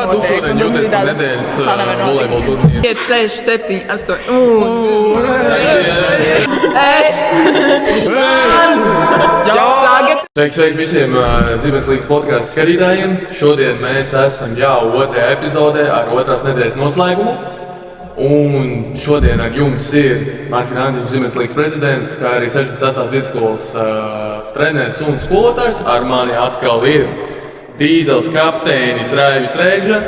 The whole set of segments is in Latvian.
notiek. Šodien jūties par nedēļas volejbola turnīru. 5, 6, 7, 8. Sveiki visiem Zibenslīgas podcastu skatītājiem. Šodien mēs esam jau otrajā epizodē ar otrās nedēļas noslēgumu. Un šodien ar jums ir Mārcis Antiņš, Zibenslīgas prezidents, kā arī 68. vidusskolas treneris un skolotājs. Ar mani atkal ir Dīzels kapteinis Raivis Rēgža.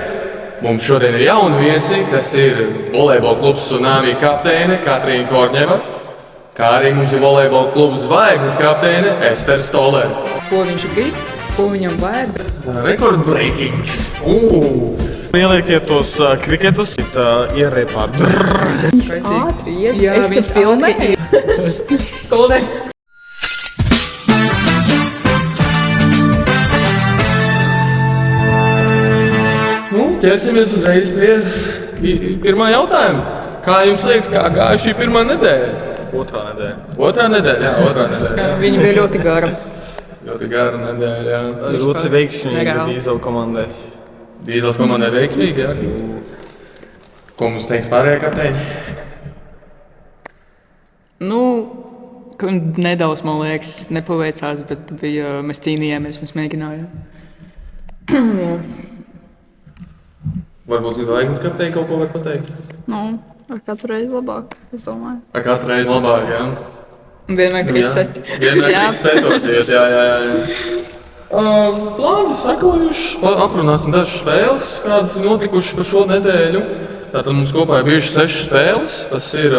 Mums šodien ir jauni viesi, kas ir volejbola klubs Tsunami kapteine Katrīna Korņeva, kā arī mums ir volejbola klubs Zvaigznes kapteine Estere Stolere. Ko viņš grib, ko viņam vajag? Rekordbreakings! Ielieciet tos kriketus, ierēpāt. Viņš ātri iet, es tad filmēju. Skolotē. Ķersimies uzreiz pie pirmā jautājuma. Kā jums liekas, kā gāja šī pirmā nedēļa? Otrā nedēļa. Otrā nedēļa. Viņa bija ļoti gara. Ļoti gara nedēļa, jā. Ļoti veiksmīgi Dīzela komandai. Dīzels komandai veiksmīgi, jā. Ko mums teiks pārējā kapteiņa? Nedaudz, man liekas, nepaveicās, bet mēs cīnījāmies, mēs mēģinājām. Jā. Varbūt Zvaigznes kapteiņa kaut ko var pateikt? Ar katru reizi labāk, es domāju. Ar katru reizi labāk, jā. Vienmēr trīs seti. Vienmēr trīs setoties, jā. Plāns ir sekojušs. Aprunāsim dažas spēles, kādas ir notikušas par šo nedēļu. Tātad mums kopā ir bijušas 6 spēles. Tas ir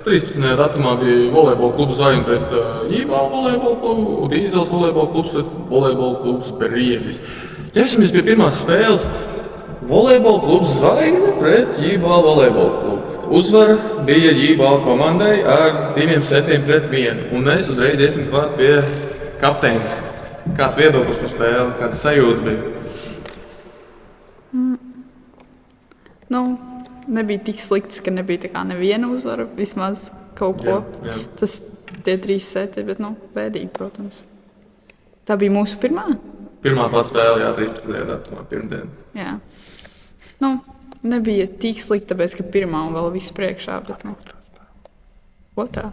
13. datumā bija volejbola klubs Zvaigznes pret Ībālu volejbola klubu, Dīzels volejbola klubs pret volejbola klubs Brievis. Ķersimies pie pirmās spēles. Volejbola klubs Zvaigzne pret Ībālu volejbola klubu. Uzvara bija Ībālu komandai ar 2-7-1. Un mēs uzreiz iesim klāt pie kapteinas. Kāds viedoklis par spēli, kāds sajūta bija? Nebija tik slikts, ka nebija tā kā neviena uzvara, vismaz kaut ko. Jā. Tas tie 3 seti, bet bēdīgi, protams. Tā bija mūsu pirmā? Pirmā pats spēle, jā, 13. datumā, pirmdien. Jā. Nebija tik slikti, tāpēc, ka pirmā un vēl viss priekšā, bet otrā.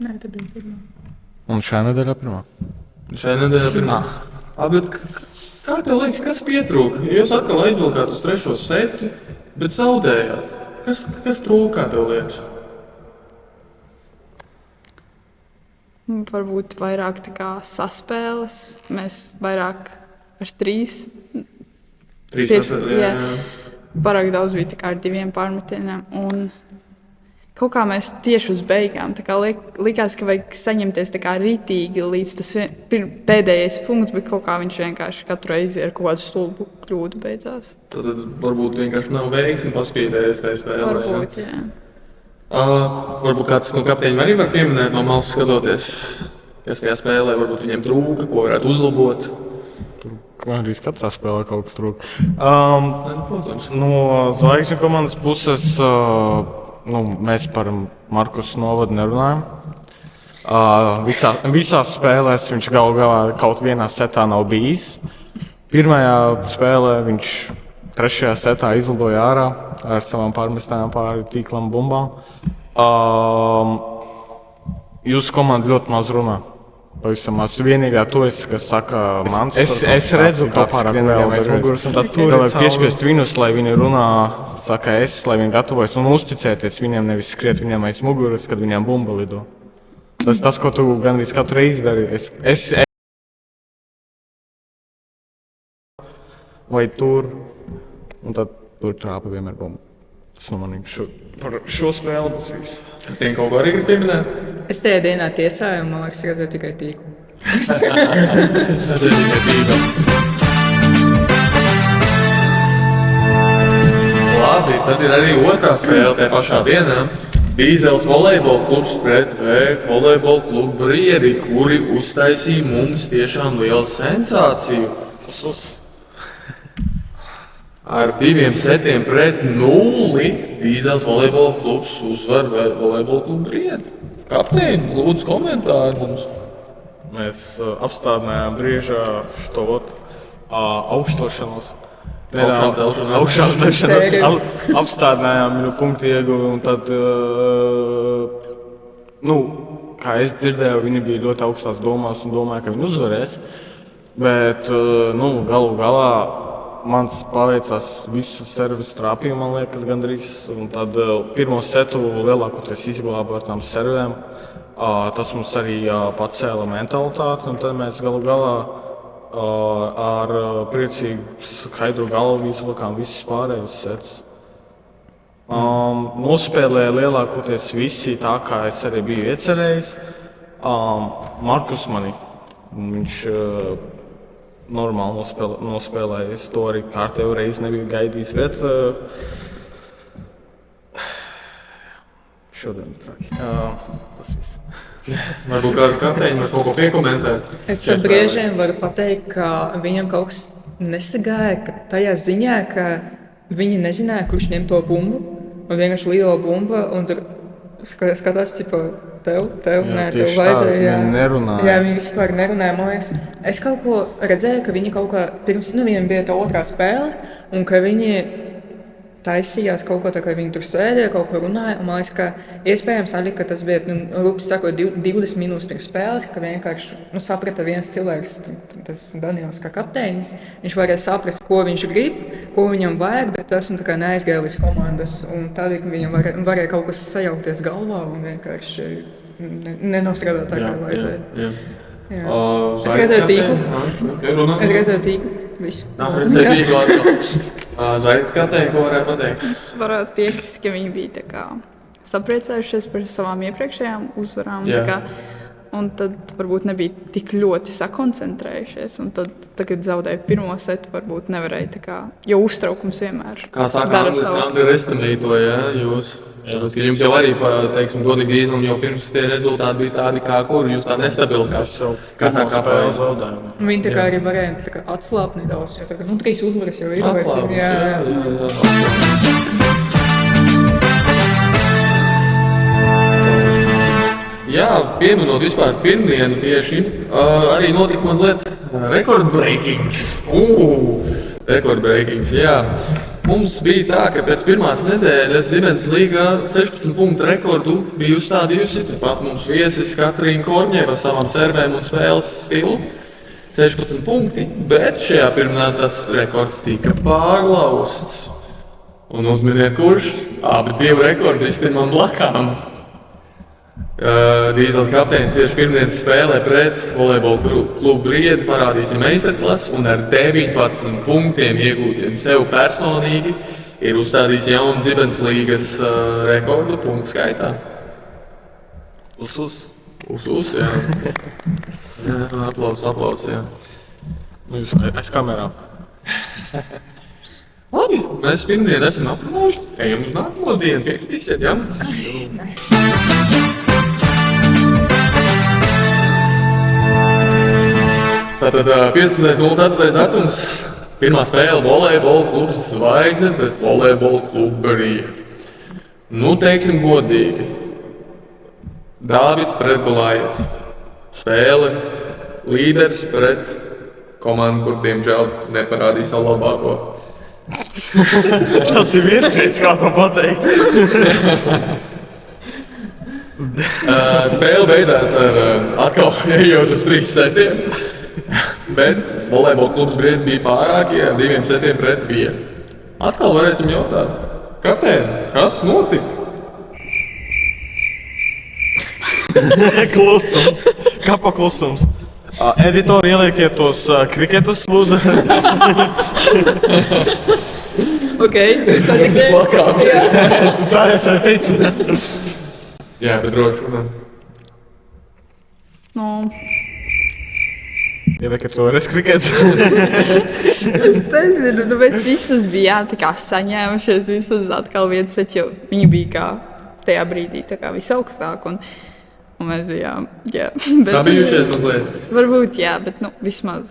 Nē, tā bija pirmā. Un šajā nedēļā pirmā? Šajā nedēļā pirmā. Bet kā tev liekas, kas pietrūka? Jūs atkal aizvilkāt uz 3. setu, bet zaudējāt. Kas trūka, kā tev liekas? Varbūt vairāk tā kā saspēles. Mēs vairāk ar 3. 3 saspēles, jā. Parāk daudz bija tā kā ar 2 pārmetieniem. Un kaut kā mēs tieši uz beigām tā kā likās, ka vajag saņemties tā kā ritīgi līdz tas pēdējais punkts, bet kaut kā viņš vienkārši katru reizi ar kaut kādu stulbu kļūdu beidzās. Tad varbūt vienkārši nav veiksmi paspīdējies tajā spēlē. Varbūt, jā. Varbūt kāds no kapteiņiem arī var pieminēt no malas skatoties, kas tajā spēlē varbūt viņiem trūka, ko varētu uzlabot. Arī katrā spēlē kaut kas trūka. Protams. No Zvaigžņu komandas puses mēs par Markusu Novadu nerunājam. Visās spēlēs viņš galu galā kaut vienā setā nav bijis. Pirmajā spēlē viņš 3. setā izlidoja ārā ar savām pārmestām pāri tīklam bumbām. Jūsu komanda ļoti maz runā. Pavisam maz. Vienīgā to kas saka mans. Es redzu, ka pārāk vēl aiz muguras. Tad tur vajag piespiest viņus, lai viņi runā, saka lai viņi gatavojas un uzticēties viņiem, nevis skriet viņiem aiz muguras, kad viņiem bumba lido. Tas, ko tu gandrīz katru reizi dari. Vai tur, un tad tur trāpa vienmēr bumba. Tas no maniem par šo spēli tas viss. Tiem kaut ko arī grib pieminēt? Es tajā dienā tiesāju, un man liekas, redzēju tikai tīklu. Tas ir tikai tīkla. Labi, tad ir arī otrā spēle tajā pašā dienā. Dīzels volejbola klubs pret volejbola klubu Briedi, kuri uztaisīja mums tiešām lielu sensāciju. Ar 2-7-0 Dīzels volejbola klubs uzvar volejbola klubu Briedi. Kapteini, lūdzu komentāri mums. Mēs apstādinājām brīžā šo augstošanos. Augšām apstādinājām viņu punktu ieguvi, un tad, kā es dzirdēju, viņi bija ļoti augstās domās un domāju, ka viņi uzvarēs. Bet, galu galā mans paveicās visas servis trāpīja, man liekas, gandrīz. Un tad pirmo setu lielākoties izglāba ar tām servēm. Tas mums arī pacēla mentalitāti, un tad mēs galu galā ar priecīgu skaidru galvu izvilkām visas pārējās sets. Nospēlēja lielākoties visi tā, kā es arī biju iecerējis. Markus mani, viņš normāli nospēlēja, es to arī kārtējo reizi nebiju gaidījis, bet šodien traki. Tas viss. Varbūt kādu kapteiņu var kaut ko piekomentēt. Es par Briežiem varu pateikt, ka viņam kaut kas nesagāja, ka tajā ziņā, ka viņi nezināja, kurš ņem to bumbu. Un vienkārši lielo bumbu, un tur skatās, tev vajadzēja. Jā, viņi vispār nerunāja, man liekas. Es kaut ko redzēju, ka viņi kaut kā pirms, viņiem bija tā otrā spēle, un ka viņi taisījās kaut ko tā, ka viņi tur sēdēja, kaut ko runāja. Un man liekas, ka iespējams arī, ka tas bija, rupi sakot, 20 minūtes pirms spēles, ka vienkārši saprata viens cilvēks, tas Daniels kā kapteinis. Viņš varēja saprast, ko viņš grib, ko viņam vajag, bet tas neaizgāja līdz komandas. Un tādēļ viņam varēja kaut kas sajaukties galvā un vienkārši nenostrādāt tā, kā vajadzēja. Es redzēju tīklu. Visu. Zvaigznes kapteiņi, ko varētu pateikt? Es varētu piekrist, ka viņi bija tā kā sapriecājušies par savām iepriekšējām uzvarām. Un tad varbūt nebija tik ļoti sakoncentrējušies. Un tad, kad zaudēja pirmo setu, varbūt nevarēja tā kā, jo uztraukums vienmēr kā saka, underestimate to, jūs. Jums jau arī, teiksim, godīgi izlēma, jau pirms tie rezultāti bija tādi, kur jūs tā nestabili, kā saka, viņi tā kā arī varēja tā kā atslāpt nedaudz, jo tā kā, 3 uzvaras jau ir. Jā, pieminot vispār pirmdienu tieši, arī notika mazliet rekordbreakings. Rekordbreakings, jā. Mums bija tā, ka pēc pirmās nedēļas Zibens līgā 16 punktu rekordu bija uzstādījusi. Tāpat mums viesis Katrīna Korņeva ar savām servēm un spēles stilu. 16 punkti, bet šajā pirmdienā tas rekords tika pārlausts. Un uzminiet, kurš? Abi 2 rekordisti man blakām. Dīzels kapteinis tieši pirmdienas spēlē pret volejbola klubu Briedi parādīja meistarklasu un ar 19 punktiem iegūtiem sev personīgi ir uzstādījis jaunu Zibens līgas rekordu punktu skaitā. Uz, jā. Aplaus, jā. Jūs aiz kamerām. Labi, mēs pirmdien esam aprunājuši. Ejam uz nākamo dienu, piekritīsiet, jā? Tātad 15.04. datums, pirmā spēle volejbola klubs Zvaigzne pret volejbola klubu Briedi. Teiksim godīgi, Dāvids pret Goliati. Spēle līderis pret komandu, kur diemžēl neparādīja savu labāko. Tas ir viens veids, kā to pateikt. Spēle beidās ar atkal ejot uz 3 setiem. Bet volejbola klubs Briedi bija pārākie ar 2 setiem pret 1. Atkal varēsim jautāt, kapteini, kas notika? Klusums. Kapa klusums. Editori ieliekiet tos kriketus, lūdzu. Ok, es plakām. Tā es arī teicu. Jā, bet droši. Ieliekiet to reskrikets. Es nezinu, mēs visus bijām tā kā saņēmušies, visus atkal viens set, jo viņi bija kā tajā brīdī tā kā visaugstāk. Un mēs bijām, jā. Sabijušies mazliet? Varbūt, jā, bet vismaz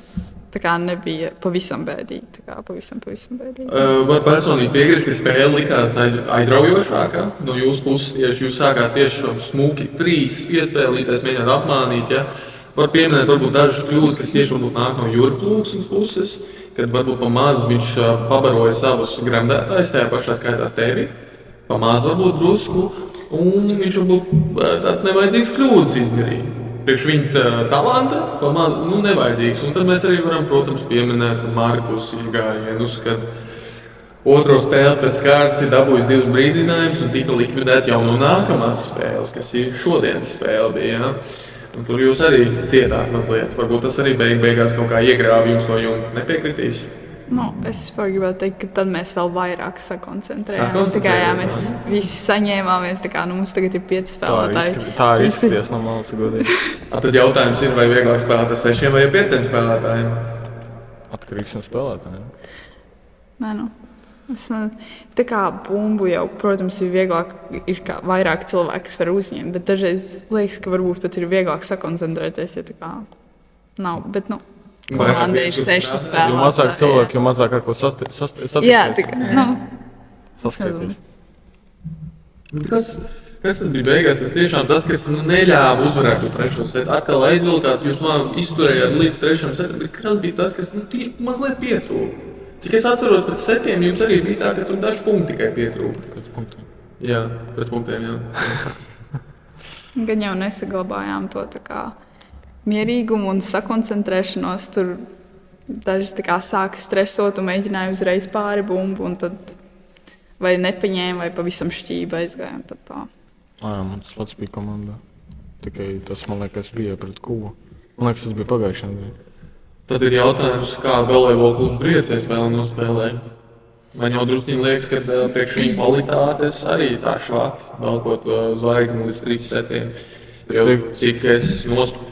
tā kā nebija pavisam bēdīgi. Tā kā pavisam bēdīgi. Var personīgi piekrist, ka spēle likās aizraujošākā. No jūsu puses tieši jūs sākāt tieši smuki 3 piespēlīties, mēģināt apmānīt, ja? Var pieminēt varbūt dažas kļūdas, kas tieši varbūt nāk no Jurga Plūksnes puses. kad varbūt pamaz viņš pabaroja savus gremdētājus, tajā pašā skaitā tevi, pamaz varbūt drusku, un viņš varbūt tāds nevajadzīgs kļūdas izdarīja. Priekš viņa talanta pamaz, nevajadzīgs, un tad mēs arī varam, protams, pieminēt Markus izgājienus, kad otro spēli pēc kārtas ir dabūjis 2 brīdinājumus un tika likvidēts jau no nākamās spēles, kas ir šodienas spēle bija. Ja? Un tur jūs arī cietāt mazliet. Varbūt tas arī beigās kaut kā iegrāva jums no jumta. Nepiekritīs? Es gribētu teikt, ka tad mēs vēl vairāk sakoncentrējāmies. Tikai mēs visi saņēmāmies, mums tagad ir 5 spēlētāji. Tā arī izskaties no malas godīgi. Tad jautājums ir, vai vieglāk spēlēt ar 6 vai 5 spēlētājiem? Atkarīgs no spēlētājiem. Nē, tā kā bumbu jau, protams, ir vieglāk, ir vairāk cilvēki, kas var uzņemt, bet dažreiz liekas, ka varbūt pat ir vieglāk sakoncentrēties, ja tā kā nav, bet, komandai ir 6 spēlētāji. Jo mazāk cilvēki, jo mazāk ar ko satikties. Jā, saskaties. Kas tad bija beigās? Tas tiešām tas, kas neļāva uzvarēt to 3. setu. Atkal aizvilkāt, jūs izturējāt līdz 3. setam, bet kas bija tas, kas mazliet pietrūka? Cik es atceros, pēc setiem jums arī bija tā, ka tur daži punkti tikai pietrūka. Pēc punktiem. Jā, pēc punktiem, jā. Gan jau nesaglabājām to tā kā mierīgumu un sakoncentrēšanos. Tur daži tā kā sāka stresot un mēģināja uzreiz pāri bumbu, un tad vai nepaņēma, vai pavisam šķība aizgāja. Tad tā. Man tas pats bija komandā. Tikai tas, man liekas, bija pret Kubu. Man liekas, tas bija pagājušajā nedēļā. Tad ir jautājums, kā volejbola klubs Briesē spēli nospēlēja. Man jau drusciņi liekas, ka priekš viņa kvalitātes arī tā švaki, velkot zvaigzni līdz 3 setiem. Jo cik es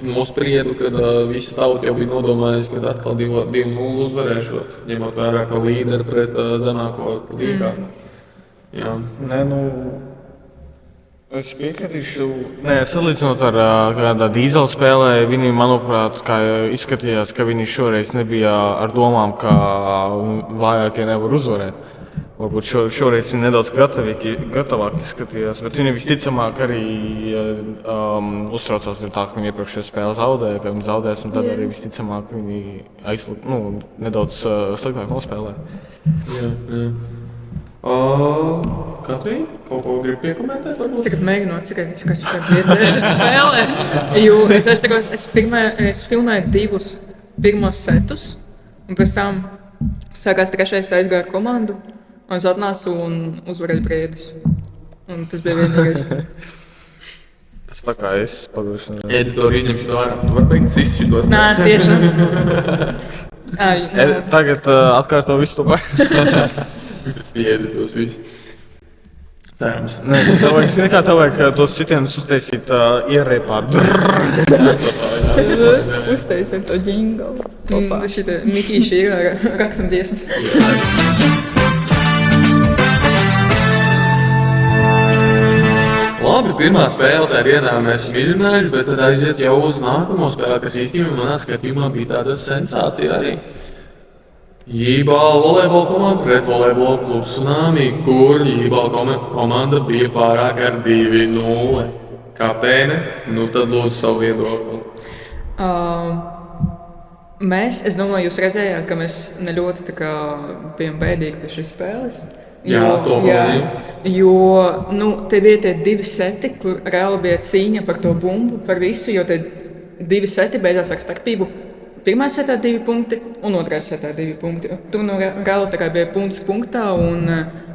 nospriedu, kad visa tauta jau bija nodomājusi, kad atkal 2-0 uzvarēšot, ņemot vērā, ka līderi pret zemāko līgā. Jā. Es piekritīšu. Salīdzinot ar kādā dīzela spēlē, viņi, manuprāt, izskatījās, ka viņi šoreiz nebija ar domām, ka vājākie nevar uzvarēt. Varbūt šoreiz viņi nedaudz gatavāk izskatījās, bet viņi visticamāk arī uztraucās ar tā, ka viņi iepriekšējā spēlē zaudēja, ka viņi zaudēs, un tad arī visticamāk viņi nedaudz sliktāk nospēlē. Jā. Katrīna, kaut ko grib piekomentēt? Varbūt? Es tagad mēģinu atcerēties, kas šeit vietējā spēlē. Jo es atceros, es filmēju 2 pirmos setus, un pēc tam sākās 3. aizgāju ar komandu, un es atnācu un uzvarēju Briedis. Un tas bija vienīgais. Tas tā kā es pagājušajā nedēļā. Editori izņemšu to ārā. Tu vari beigt cist šitos. Nē, tieši. Tagad atkārto visu to baigi. Pieditos visu. Cerams. Tev vajag tos sitienus uztaisīt ierēpāt. Uztais ar to džinglu. Šita Mikīša ir rakstam dziesmas. Labi, pirmā spēle tā dienā mēs esam izrunājuši, bet tad aiziet jau uz nākamo spēli, kas īstenībā manā skatījumā bija tāda sensācija arī. Jībāla volejbola komanda pret volejbola klubs Tsunami, kur Jībāla komanda bija pārāk ar 2-0. Kapteine, tad lūdzu savu viedokli. Es domāju, jūs redzējāt, ka mēs ne ļoti bijām bēdīgi pie šīs spēles. Jo te bija tie 2 seti, kur reāli bija cīņa par to bumbu, par visu, jo tie 2 seti beidzās ar starpību. Pirmā setā 2 punkti un otrā setā 2 punkti. Tur reāli bija punkts punktā, un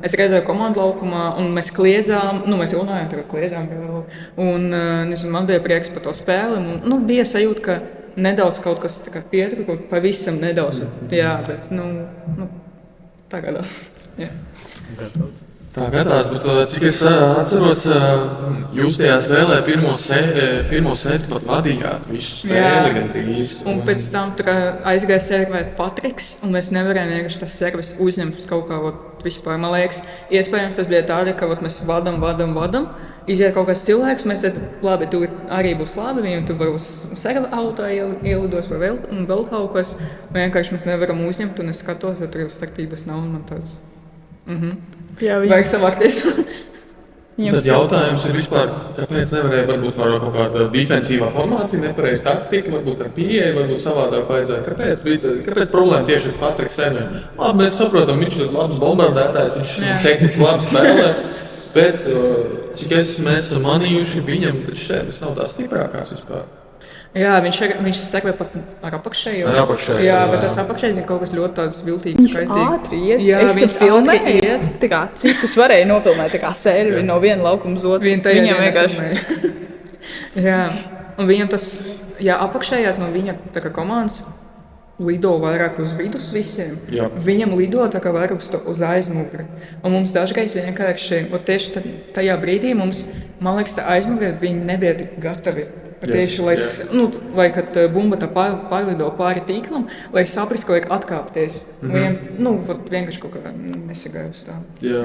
es redzēju komandu laukumā, un mēs kliedzām, mēs runājām, kliedzām reāli. Un man bija prieks par to spēli, un bija sajūta, ka nedaudz kaut kas pietrūka, pavisam nedaudz. Jā, bet tā gadās. Jā. Tā gadās, bet cik es atceros, jūs tajā spēlē pirmo setu pat vadījāt visu spēli gandrīz. Un pēc tam aizgāja servēt Patriks, un mēs nevarējām vienkārši tas servis uzņemt kaut kā vispār. Man liekas, iespējams tas bija tādi, ka mēs vadam, iziet kaut kāds cilvēks, mēs tad, labi, tur arī būs labi, viņam tur var uz serva auto ielidos vai vēl kaut kas. Vienkārši mēs nevaram uzņemt, un es skatos, ja tur jau starpības nav, un man tāds... Jā, vajag savākties. Tad jautājums ir vispār, kāpēc nevarēja varbūt kaut kāda defensīvā formācija, nepareiz taktika, varbūt ar pieeju, varbūt savādāk vajadzēja. Kāpēc problēma tieši ar Patriku Sēmēm? Labi, mēs saprotam, viņš ir labs bombardētājs, viņš tehniski labi spēlē, bet cik mēs esam manījuši, viņam taču šeit nav tās stiprākās vispār. Jā, viņš sekmē pat ar apakšējo. Jā, bet tas apakšējais ir kaut kas ļoti tāds viltīgs. Viņš ātri iet. Jā, viņš filmēja. Tā kā citus varēja nofilmēt, tā kā servi no viena laukuma uz otru. Viņam vienkārši. Jā, un viņam tas, apakšējās no viņa tā kā komandas lido vairāk uz vidus visiem. Jā. Viņam lido tā kā vairāk uz aizmuguri. Un mums dažreiz vienkārši, tieši tajā brīdī mums, man liekas, tā aizmuguri, viņi nebija tik gatavi. Tieši, lai kad bumba tā pārlido pāri tīklam, lai saprastu, ka vajag atkāpties. Vienkārši kaut kā nesagāja uz tā. Jā.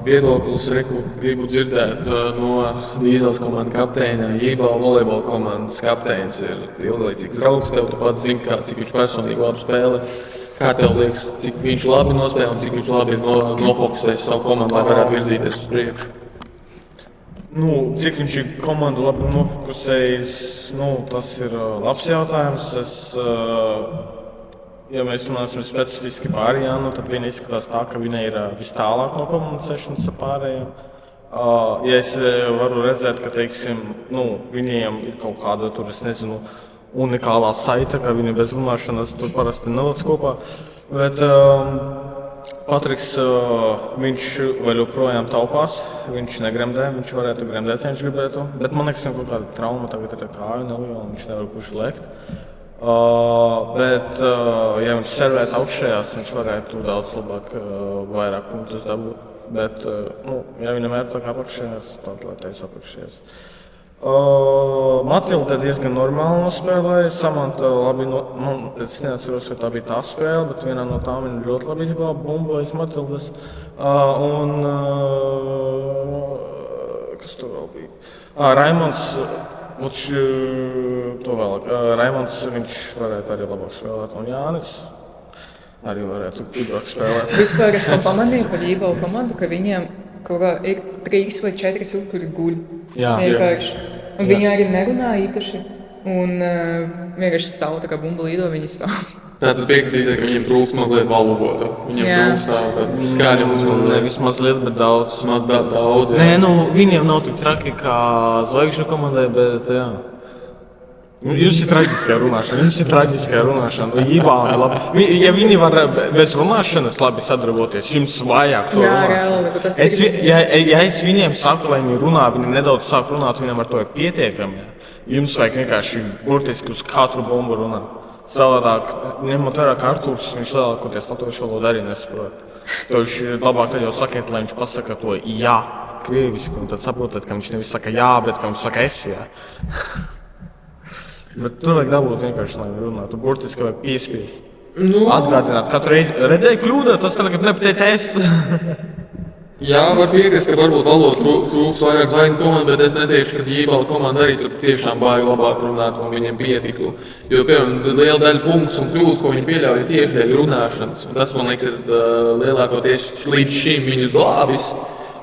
Viedoklis, gribu dzirdēt no Dīzeles komandas kapteina, Jībala volejbola komandas kapteinis ir ilglaicīgs draugs. Tev tu pats zini, cik viņš personīgi labi spēlē. Kā tev liekas, cik viņš labi nospēlē un cik viņš labi ir nofokusējis savu komandu, lai varētu virzīties uz priekšu? Cik viņš ir komandu labi nofokusējis, tas ir labs jautājums. Ja mēs runāsim specifiski par Jānu, tad viņa izskatās tā, ka viņa ir vis tālāk no komunicēšanas ar pārējiem. Ja es varu redzēt, ka, viņiem ir kaut kāda, unikālā saita, ka viņi bez runāšanas tur parasti nelec kopā. Bet Patriks, viņš vēl joprojām taupās, viņš negremdē, viņš varētu gremdēt, ja viņš gribētu. Bet man liekas, ka kaut kāda trauma tagad ir kāju neliela, un viņš nevar puši lēkt. Bet, ja viņš servētu augšējās, viņš varētu daudz labāk, vairāk punktus dabūt. Bet, ja viņam ir tā kā apakšējās, tad lai teiks apakšējās. Matilda diezgan normāli nospēlēja. Samanta labi, es neatceros, ka tā bija tā spēle, bet vienā no tām viņa ļoti labi izglāba bumbu aiz Matildas. Kas tur vēl bija? Raimonds, Raimonds, viņš varētu arī labāk spēlēt, un Jānis arī varētu gudrāk spēlēt. Vispār es pamanīju par Jībala komandu, ka viņiem kaut kā ir 3 vai 4 cilvēki, kuri guļ. Vienkārši. Un viņi arī nerunā īpaši. Un vienkārši stāv tā kā bumba lido, viņi stāv. Tātad piekritīsiet, ka viņiem trūkst mazliet valūgota. Viņiem trūkst tāds skaļums mazliet. Nevis mazliet, bet daudz. Daudz, jā. Nē, viņiem nav tik traki kā zvaigžņu komandai, bet jā. Jums ir traģiskā runāšana. Jībāli labi. Ja viņi var bez runāšanas labi sadarboties, jums vajag to runāšanu. Ja es viņiem saku, lai viņi runā, viņi nedaudz sāk runāt, viņam ar to ir pietiekami. Jums vajag vienkārši burtiski uz katru bumbu runāt. Savādāk, ņemot vērā kā Artūrs, viņš lielākoties latviešu valodu arī nesaprot. To viņš labāk tad jau sakiet, lai viņš pasaka to jā krieviski, un tad saprotat, ka viņš nevis saka jā, bet ka viņš saka es jā. Bet tur vajag dabūt vienkārši, lai runātu. Burtiski vajag piespiest. Atgādināt katru reizi. Redzēju kļūdu, tas tagad nepateica es. Jā, var piekrist, ka varbūt valoda trūks vairāk zvaigžņu komandu, bet es neteikšu, ka Jībala komanda arī tur tiešām baigi labāk runāt un viņiem pietiktu. Jo, piemēram, liela daļa punktus un kļūdas, ko viņi pieļauj, ir tieši dēļ runāšanas. Un tas, man liekas, ir lielākoties līdz šim viņus glābis,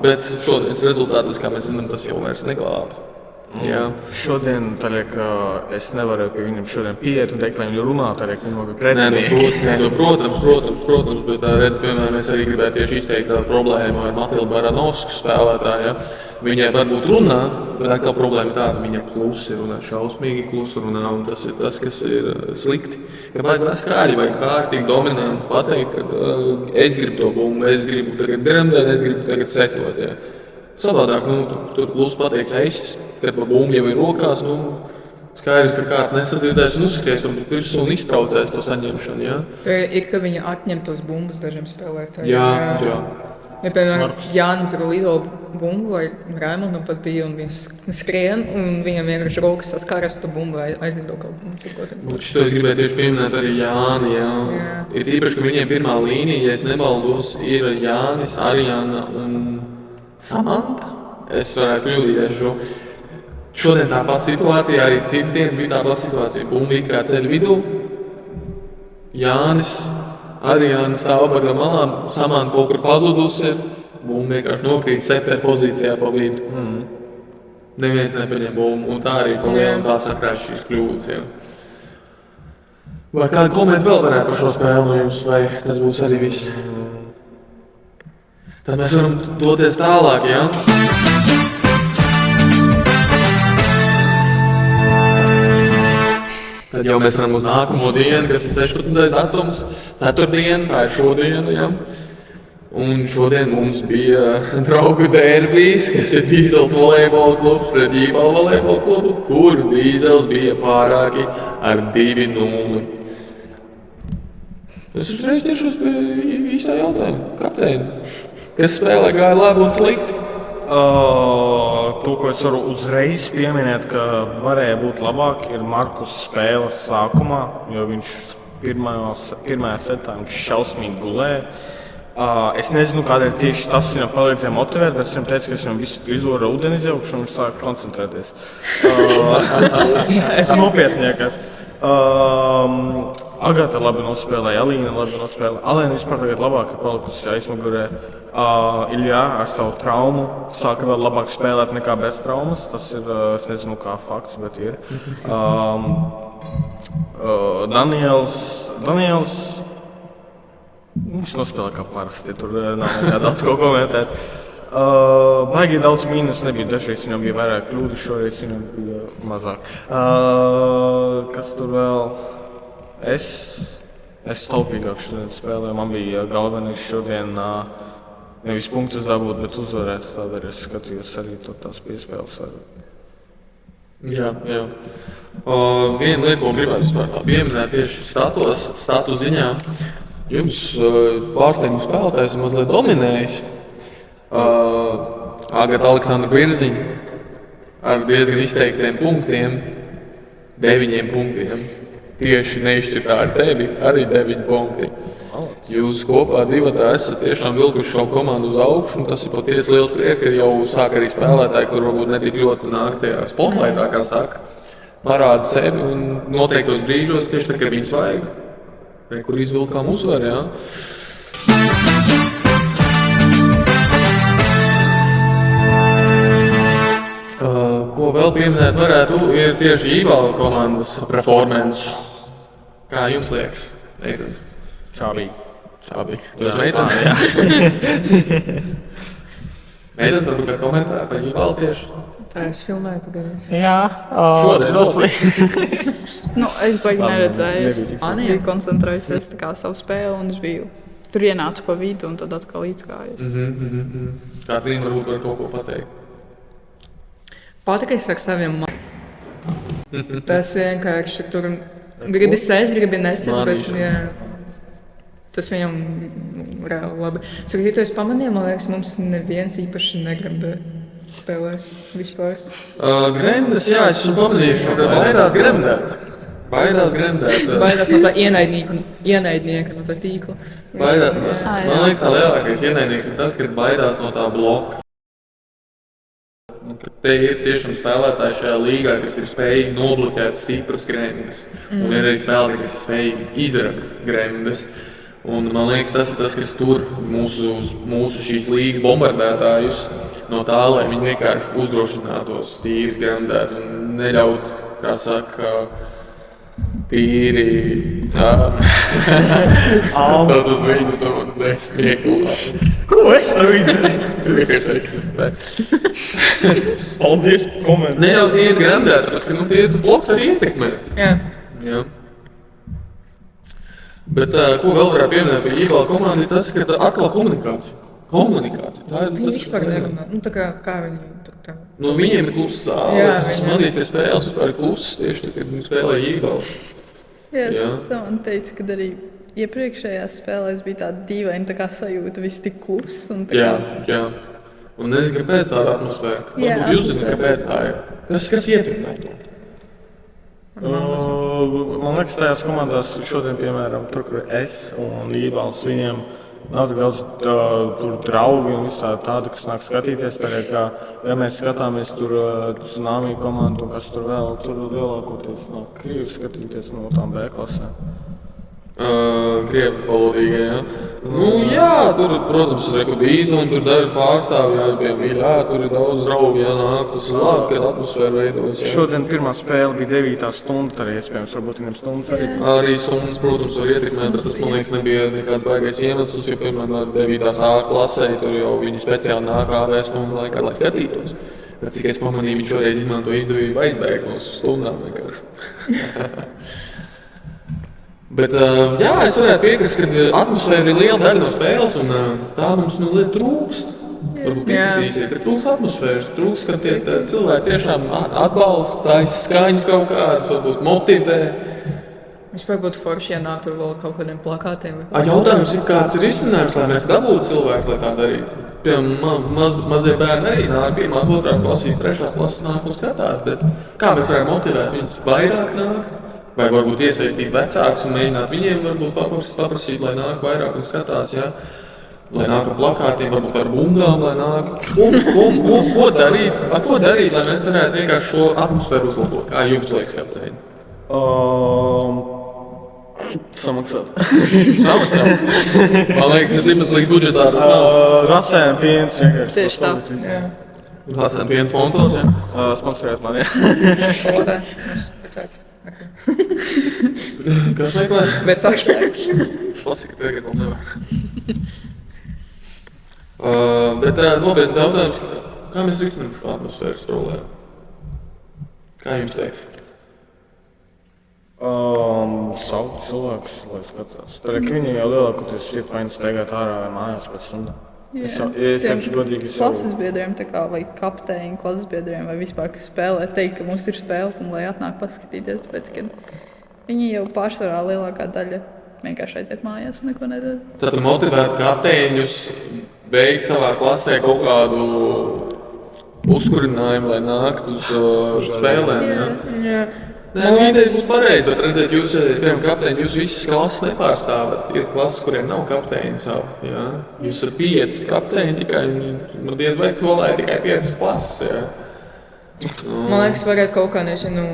bet šodienas rezultātus, kā mēs zinām, tas jau vairs neglāba. Jā. Šodien, es nevaru pie viņiem šodien pieiet un teikt, lai viņi runātu, arī viņi bija pretinieki. Protams, bet redz, piemēram, es arī gribētu tieši izteikt tādu problēmu ar Matildu Baranovsku spēlētāju. Ja? Viņai varbūt runā, bet atkal problēma tāda, viņa klusi runā, šausmīgi klusi runā, un tas ir tas, kas ir slikti. Ka vajag skaļi, vajag kārtīgi dominanti pateikt, ka es gribu to bumbu, es gribu tagad gremdēt, es gribu tagad setot. Ja? Savādāk, tur plus pateiks es, kad pa bumbu jau ir rokās, skaidrs, ka kāds nesadzirdēs un uzskries un virsū un iztraucēs to saņemšanu, jā? Tā ir, ka viņi atņem tos bumbas dažiem spēlētājiem. Jā. Ja, piemēram, Jānis tur lido bumbu vai Raimondam pat bija un viņš skrien un viņam vienkārši rokas saskāras to bumbu vai aizlido kaut ko. Šito es gribēju tieši pieminēt arī Jāni, jā. Ir īpaši, ka viņiem pirmā līnija, ja es nebaldos, ir Jānis, Arijana un Samanta. Es varētu kļūdīties šo. Šodien tā pati situācija, arī cits dienas bija tā pati situācija. Bumba it kā ceļ vidū. Jānis Adriāna stāv par malām, Samanta kaut kur pazudusi, bumba vienkārši nokrīt 7. pozīcijā pa vidu. Neviens nepaņem bumbu, un tā arī pa lielu, un tā sakrās šīs kļūdas. Ja. Vai kādi kommenti vēl varētu par šo spēli no jums, vai tas būs arī viss? Tad mēs varam doties tālāk, ja? Tad jau mēs varam uz nākamo dienu, kas ir 16. datums, 4. diena, tā ir šodiena, ja? Un šodien mums bija draugu derbijs, kas ir Dīzels volejbola klubs pret Ībala volejbola klubu, kur Dīzels bija pārāki ar 2-0. Es uzreiz tiešos pie īstā jautājuma. Kapteini, kas spēlē gāja labi un slikti? To, ko es varu uzreiz pieminēt, ka varēja būt labāk, ir Markus spēles sākumā, jo viņš pirmajā setā šausmīgi gulēja. Es nezinu, kādēļ tieši tas viņam palīdzēja motivēt, bet es viņam teicu, ka es viņam visu frizūru ar ūdeni izjaukušu un viņš sāk koncentrēties. Es nopietniekās. Agata labi nospēlēja, Alīna labi nospēlēja. Alēna vispār tagad labāk ir palikusi aizmugurē. Iljā ar savu traumu sāka vēl labāk spēlēt nekā bez traumas. Tas ir, es nezinu, kā fakts, bet ir. Daniels viņš nospēlē kā parasti, tur nav nekā daudz ko komentēt. Baigi daudz mīnus nebija, dažreiz viņam bija vairāk kļūdu, šoreiz viņam bija mazāk. Kas tur vēl? Es taupīgāk šodien spēlēju, man bija galvenais šodien nevis punktus dabūt, bet uzvarēt, tādēļ es skatījos arī tur tās piespēles. Jā. Viena lieta, ko gribētu vispār tā pieminēt tieši status ziņā. Jums pārsteigums spēlētājs mazliet dominējis. Agata Aleksandra Birziņa ar diezgan izteiktiem punktiem, 9 punktiem. Tieši neizšķirtā ar tevi, arī 9 punkti. Jūs kopā divatā esat tiešām vilkuši šo komandu uz augšu, un tas ir patiesi liels prieks, ka jau sāk arī spēlētāji, kur varbūt netik ļoti nāk tajā spotlightā, kā saka, parāda sevi un noteiktos brīžos tieši tā, ka viņus vajag. Kur izvilkām uzvaru, jā. Ko vēl pieminēt varētu, ir tieši Ībala komandas performance. Kā jums liekas, meitenes? Čābīgi. Tu esi meitene? Jā. Meitenes varbūt kā komentāri par Ībala tieši? Tā es filmēju pagaidās. Jā, šodien ļoti. Es baigi neredzēju, es Anija. biju koncentrējusies tā kā savu spēli un es biju tur ienācu pa vidu un tad atkal izgājos. Kā Trīna varbūt var kaut ko pateikt? Patīkais ar saviem Tas vienkārši tur gribi sēst, gribi nesēst, bet jā, tas viņam reāli labi. Sakiet, tu esi pamanīja, man liekas, mums neviens īpaši negrib spēlēs vispār. Gremdes, jā, es esmu pamanījis, ka baidās gremdēt. Baidās no tā ienaidnieka, no tā tīkla. Man liekas, tā lielākais ienaidnieks ir tas, kad baidās no tā bloka. Te ir tiešām spēlētāji šajā līgā, kas ir spējīgi nobloķēt stipras gremdes. Un vienreiz spēlētāji, kas ir spējīgi izrakt gremdes. Un man liekas, tas ir tas, kas tur mūsu šīs līgas bombardētājus no tā, lai viņi vienkārši uzdrošinātos tīri gremdēt un neļaut, kā saka, tīri tas uz viņu tur uzreiz smieklā. Ko es tev izdarīju? Tu vienkārši eksistē. Paldies, komentēt. Neļaut tīri gremdēt, tāpēc, ka tie tas bloks arī ietekmē. Jā. Bet ko vēl varētu pieminēt pie Ībala komandas, ir tas, ka atkal komunikācija. Tā ir Viņi vispār nerunā. Tā kā viņi tur tā. Viņiem ir klusas zāles. Man liekas, ka spēles vispār ir klusas tieši tad, kad viņi spēlēja Ībala. Es man teicu, ka arī iepriekšējās spēlēs bija tāda dīvaina tā kā sajūta, viss tik kluss. Jā. Un nezinu, kāpēc tāda atmosfēra. Varbūt jūs zināt, kāpēc tā ir. Kas ietekmē to? Man liekas, tajās komandās šodien, piemēram, tur, kur es un Ībals, viņiem nav tik daudz tur draugi un visā tāda, kas nāk skatīties. Tagad, ja mēs skatāmies tur Tsunami komandu un kas tur vēl, tur lielākoties nāk Krievi skatīties no tām B klasēm. Krievu valodīgie, ja. Nu, jā, tur, protams, reku Bīzoni, tur daži pārstāvji, jā, piemīļā, tur ir daudz draugi, jā, nāk, tas labi, kad atmosfēra veidojas, jā. Šodien pirmā spēle bija 9. stunda, arī iespējams, varbūt viņam stundas arī. Arī stundas, protams, var ietekmēt, bet tas, man liekas, nebija nekāds baigais iemesls, jo, piemēram, 9. A klasē, tur jau viņi speciāli nāk AV stundas laikā, lai skatītos. Bet cik es pamanīju, viņš šoreiz izmanto izdevību aizbēgt no stundām vienkārši. Bet, jā, es varētu piekrist, ka atmosfēra ir liela daļa no spēles, un tā mums mazliet trūkst. Varbūt piekritīsiet, ka trūkst atmosfēras, trūkst, ka tie cilvēki tiešām atbalsta, taisa skaņas kaut kādas, varbūt motivē. Vispār būtu forši, ja nāk tur vēl kaut kādiem plakātiem. Jautājums ir, kāds ir izcinājums, lai mēs dabūtu cilvēks, lai tā darītu. Piemēram, mazie bērni arī nāk, 1., 2. klasīs, 3. klases nāk un skatās, bet kā mēs varam motivēt viņus vairāk nākt? Vai varbūt iesaistīt vecākus un mēģināt viņiem varbūt paprasīt, lai nāk vairāk un skatās, jā? Lai nāk ar plakātiem, varbūt ar bungām, lai nāk. Ko darīt, lai mēs varētu vienkārši šo atmosfēru uzlabot? Kā jums liekas, kapteini? Samaksāt. Samaksāt? Man liekas, ka Ziemassvētku budžetā tas nav. Rasēm piens vienkārši. Tieši tā. Rasēm piens sponsors, jā? Sponsorēt man, jā. Šodien mums vecāki. Kas meklē? Vecāki. Pasaka, tagad vēl nevar. Bet nopietns jautājums, kā mēs risinām šo atmosfēras problēmu? Kā jums liekas? Saukt cilvēkus, lai skatās. Tā ir, ka viņi jau lielākoties šķiet vai staigāt ārā vai mājās pēc stundām. Es teikšu godīgi klases biedriem, tā kā, vai kapteiņu klases biedriem, vai vispār, kas spēlē, teikt, ka mums ir spēles un lai atnāk paskatīties, tāpēc, ka viņi jau pārsvarā lielākā daļa vienkārši aiziet mājās un neko nedara. Tad motivēt kapteiņus beigt savā klasē kaut kādu uzkurinājumu, lai nāktu uz spēlēm, jā? Nē, ideja būtu pareizi, bet redzēt, jūs, piemēram, kapteiņi, jūs visas klases nepārstāvat. Ir klases, kuriem nav kapteiņi savu, jā. Jūs ir 5 kapteiņi tikai, man diez vai skolā ir tikai 5 klases, jā. Man liekas, varētu kaut kā, nezinu,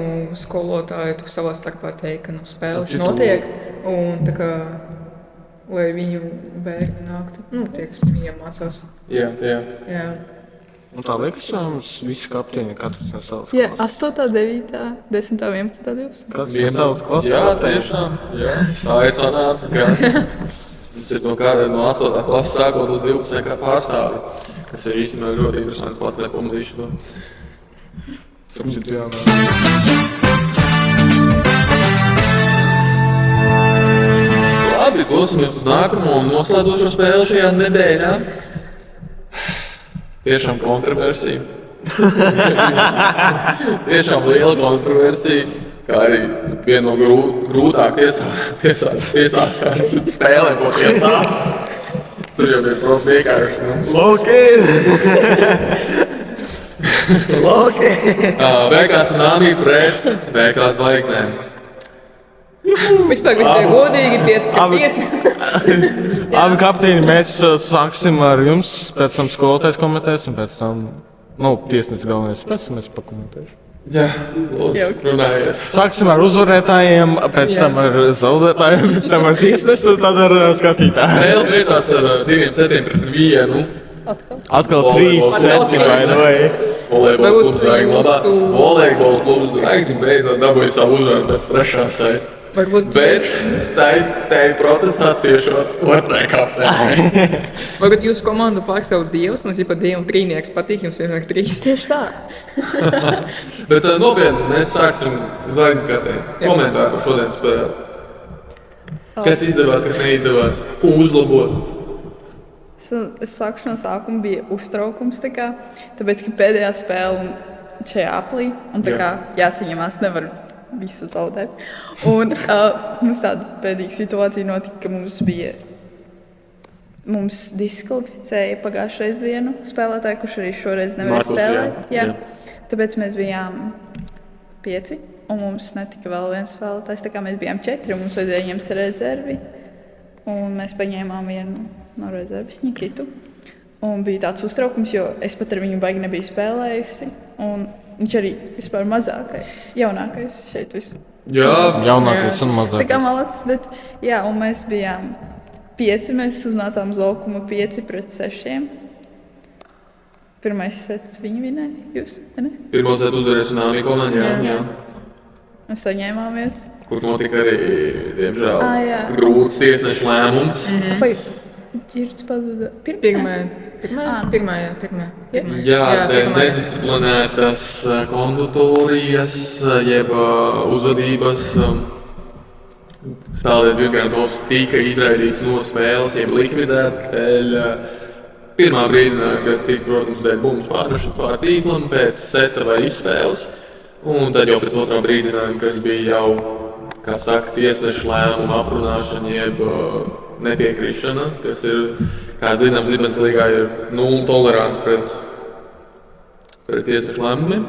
skolotāji tur savā starpā teikt, ka spēles notiek, un tā kā, lai viņu bērni nāktu, tie, kas viņiem mācās. Jā. Un tā liekas, ka mums visi kapteiņi katrs no savas Jā, klases. 8., 9., 10., 11., 12. Katrs no savas klases. Jā, tiešām. Jā, tā ir sanācis, jā. Mums ir no kāda no 8. klases sākot uz 12. kā pārstāvi, kas ir īstenībā ļoti interesants, pats nepamanīšu to. Substitujām. Labi, dosimies uz nākamo un noslēdzošo spēli šajā nedēļā. Tiešām kontroversija. Tiešām liela kontroversija, kā arī viena no grūtāk tiesākām spēlēm, ko tiesāt. Tur jau ir protams vienkārši. VK Tsunami pret VK Zvaigznēm. Vispār viss ir godīgi, 5-5. Abi kapteiņi, mēs sāksim ar jums, pēc tam skolotājs komentēs un pēc tam, tiesnesis galvenais, pēc tam mēs pakomentēšu. Jā, lūdzu, runājiet. Sāksim ar uzvarētājiem, pēc tam ar zaudētājiem, pēc tam ar tiesnesi un tad ar skatītājiem. Spēle beidzās ar 2 setiem pret 1. Atkal 3 seti vai? Volejbola klubs Zvaigznes. Volejbola klubs Zvaigznes beidzot dabūja savu uzvaru pēc 3. seta. Bet tā ir procesā ciešot 2. kapteiņa. Varbūt jūsu komandu pārstāv Dievs, mums ir pat Dievu trīnieks patīk, jums vienmēr 3. Tieši tā. Bet nopietni, mēs sāksim Zvaigznes kapteiņu. Komentāru par šodienas spēli. Kas izdevās, kas neizdevās, ko uzlabot? Es sāku no sākuma bija uztraukums, tāpēc, ka pēdējā spēle šajā aplī, un tā kā jāsaņemās, nevar visu zaudēt. Un mums tāda pēdīga situācija notika, ka mums diskvalificēja pagājušreiz vienu spēlētāju, kurš arī šoreiz nevarēja spēlēt. Jā. Tāpēc mēs bijām 5, un mums netika vēl viens spēlētājs. Tā kā mēs bijām 4, un mums vajadzēja ņemt rezervi. Un mēs paņēmām vienu no rezerves, Nikitu. Un bija tāds uztraukums, jo es pat ar viņu baigi nebiju spēlējusi. Un viņš arī vispār mazākais, jaunākais šeit Jā, Jaunākais un Tā kā mazākais. malacis, bet jā, un mēs bijām 5, mēs uznācām uz laukumu 5-6. Pirmais sets viņi vinēja, jūs, vai ne? pirmo setu uzvarēs Nāmi komanda, jā. Mēs saņēmāmies. Kur notika arī, diemžēl, Jā. grūts tiesneša lēmums. Vai ģirds pazuda? Pirmā. Jā, nedisciplinētas kondutorijas, jeb uzvedības spēlētājs Virgāntovs tika izraidīts no spēles, jeb likvidēts dēļ pirmā brīdinājuma, kas tika, protams, dēļ bumbas pārnešanas pār tīklam pēc seta vai izspēles. Un tad jau pēc otrā brīdinājuma, kas bija jau, kā saka, tiesneša lēmuma aprunāšana, jeb nepiekrišana, kas ir, kā zinām, Zibens līgā ir nulle tolerants pret tiesneša lēmumiem.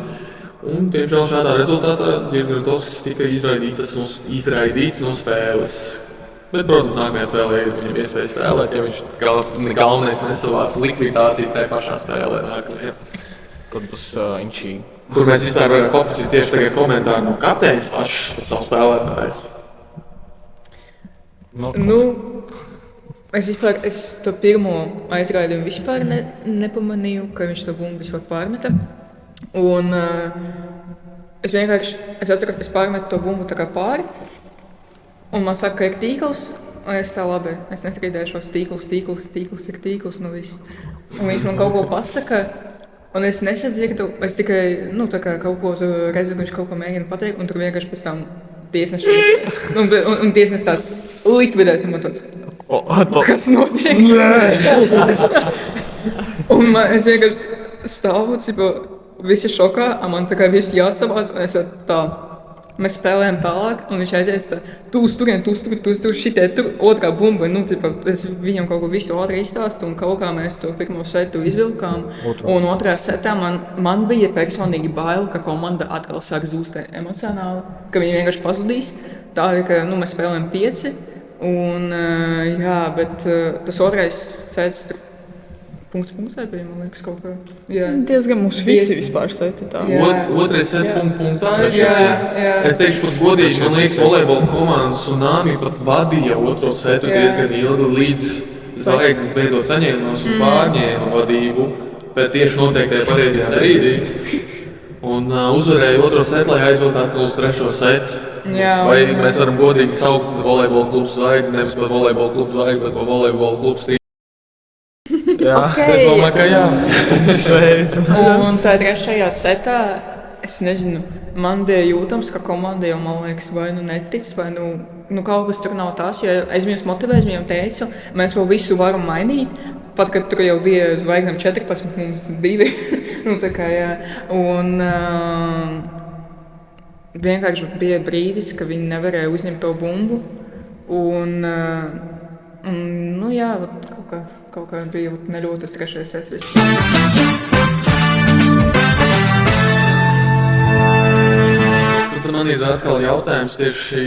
Un, diemžēl, šādā rezultātā Virgāntovs tika izraidīts no spēles. Bet, protams, nākamajā spēlē ir viņam iespēja spēlēt, ja viņš galvenais nesavāc likvidāciju tajā pašā spēlē nākamajā. Tad būs inčī. Kur mēs vispār varam paprasīt tieši tagad komentāru no kapteiņas pašas par savu spēlētāju. Es to pirmo aizrādījumu vispār nepamanīju, ka viņš to bumbu vispār pārmeta. Un es atceru, ka es pārmetu to bumbu tā kā pāri. Un man saka, ka ir tīkls, un es tā labi, es nestrīdēju šos tīkls, nu viss. Un viņš man kaut ko pasaka, un es nesadzirdu, es tikai, tā kā kaut ko redzu, ka viņš kaut ko mēģina pateikt, un tur vienkārši pēc tam tiesneši, un tiesneši tās likvidēs, un man tāds, kas notiek? Un es vienkārši stāvu, visi šokā, man tā kā viss jāsavāc, un es tā. Mēs spēlējām tālāk, un viņš aizies tā, tu tur, šitie tur, otrā bumba, es viņam kaut ko visu ātri izstāstu, un kaut kā mēs to pirmo setu izvilkām. Un otrā setā man bija personīgi bail, ka komanda atkal sāk zūst emocionāli, ka viņi vienkārši pazudīs. Tā ir, ka mēs spēlējām 5, un jā, bet tas otrais sets punkts bija, man liekas, kaut kā. Jā. Diezgan mums visi vispār saiti tā. Otrais sets punktā. Es teikšu, pat godīgi, man liekas, volejbola komandas Tsunami pat vadīja otro setu diezgan ilgi, līdz zvaigznes beidzot saņēmās un pārņēma vadību, bet tieši noteiktajā pareizajā brīdī. Un uzvarēja otro setu, lai aizvilktu atkal uz trešo setu. Vai mēs varam godīgi saukt volejbola klubu zvaigzni, nevis par volejbola klubu zvaigzni, bet par volejbola klubu stību. Jā, es domāju, ka jā. Un tā trešajā setā, es nezinu, man bija jūtams, ka komanda jau, man liekas, vai netic, vai kaut kas tur nav tās, jo es viņus motivēju, viņiem teicu, mēs vēl visu varam mainīt, pat, kad tur jau bija zvaigznēm 14, mums 2, tā kā jā, un vienkārši bija brīdis, ka viņi nevarēja uzņemt to bumbu, un jā, kaut kā bija neļūt tas trešais sets viss. Tad man ir atkal jautājums tieši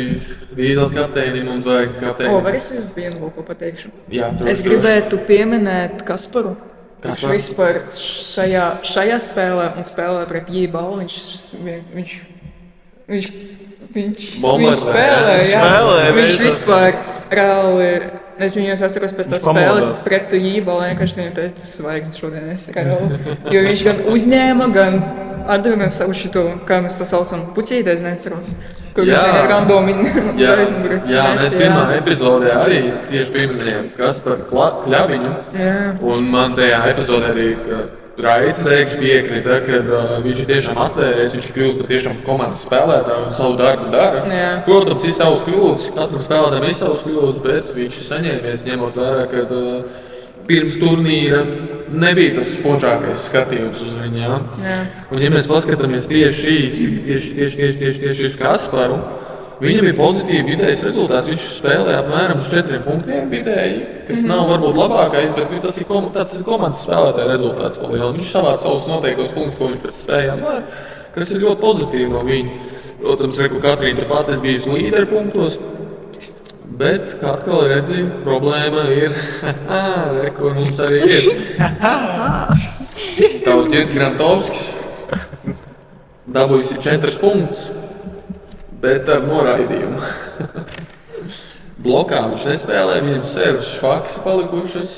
Vīzels kapteinim un Zvaigznes kapteinim. Var es jums vienu ko pateikšu? Jā, es gribētu pieminēt Kasparu. Viņš vispār šajā spēlē un spēlē pret Jībalu, viņš spēlē, jā. Viņš vispār reāli. Es viņu atceros pēc tās spēles pret Jībalu, vienkārši viņam teica, tas Zvaigznes šodien es reāli. Jo viņš gan uzņēma, gan atdeva savu šito, kā mēs to saucam, pucīti, es neceros. Kur viņš vienkārši randomi aizmuguri. Jā, mēs pirmā epizodē arī tieši pieminējām Kasparu Kļaviņu. Un man tajā epizodē arī Raids Rēkšs piekrita, kad viņš ir tiešām atvērties, viņš ir kļūst par tiešām komandas spēlētāju un savu darbu dara. Protams, ir savas kļūdas, katram spēlētājam ir savas kļūdas, bet viņš ir saņēmies, ņemot vērā, ka pirms turnīra nebija tas spožākais skatījums uz viņu. Un ja mēs paskatāmies tieši uz Kasparu, viņam ir pozitīvi vidējs rezultāts. Viņš spēlē apmēram uz 4 punktiem vidēji, kas nav varbūt labākais, bet tas ir komandas spēlētāja rezultāts. Viņš savāca savus noteiktos punktus, ko viņš pēc spējām var, kas ir ļoti pozitīvi no viņa. Protams, Katrīna pat es biju uz līderu punktos, bet, kā atkal redzi, problēma ir, kur mums arī ir. Tavs Ģirds Grantovskis dabūjusi 4 punktus. bet ar noraidījumu. Blokā viņš nespēlē, viņam servis švaks ir palikušas,